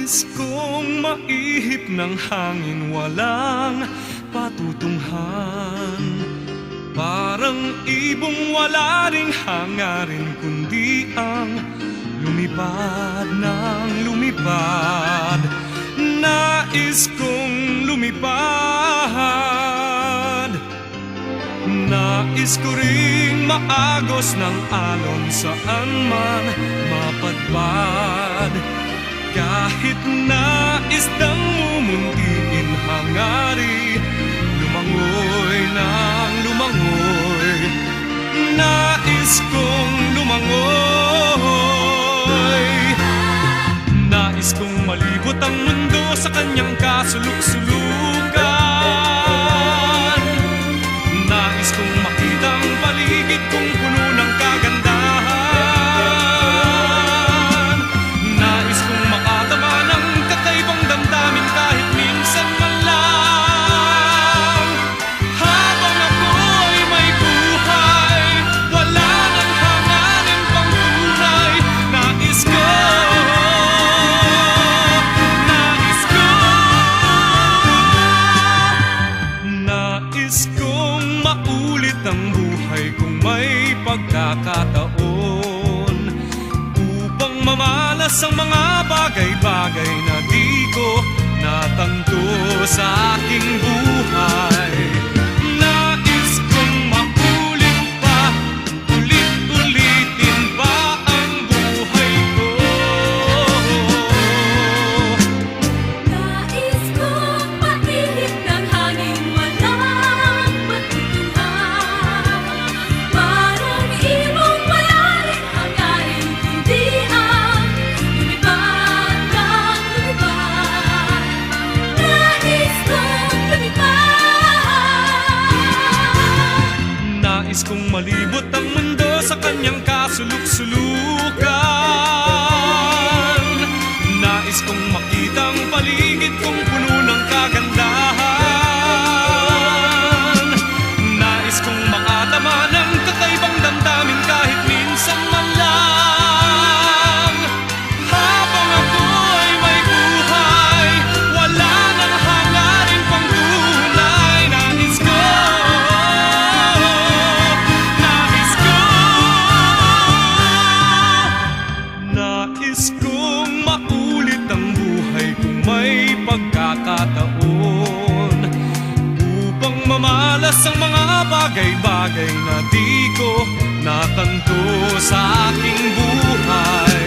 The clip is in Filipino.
Nais kong maihip ng hangin, walang patutunghan. Parang ibong wala ring hangarin, kundi ang lumipad ng lumipad. Nais kong lumipad. Nais ko ring maagos ng alon, saan man mapadpad. Kahit nais dang mumuntiin hangari, lumangoy ng lumangoy. Nais kong lumangoy. Nais kong malibot ang mundo sa kanyang kasuluk-sulukan. Nais kong makita ang paligid kong puno ng kagandahan. Nais kong makatama ng kakaibang damdamin kahit minsan man lang. Habang ako ay may buhay, wala nang hangarin pang tunay. Nais ko, nais ko, nais kong maulit ang buhay kung may pagkakataon, upang mamalas ang mga bagay-bagay na di ko natanto sa aking buhay. Nais kong maulit pa, ulit-ulitin pa ang buhay ko. Nais kong maihip ng hangin, walang patutunghan. Parang ibong wala ring hangarin, kundi ang lumipad ng lumipad. Nais kong lumipad. Nais kong malibot ang mundo sa kanyang kasuluk-sulukan. Nais kong makita ang paligid kong puno ng kagandahan. Nais kong makatama ng kakaibang damdamin kahit minsan man lang. Habang ako ay may buhay, wala nang hangarin pang tunay. Nais ko, nais ko, nais kong maulit ang buhay kung may pagkakataon, upang mamalas ang mga bagay-bagay na di ko natanto sa aking buhay.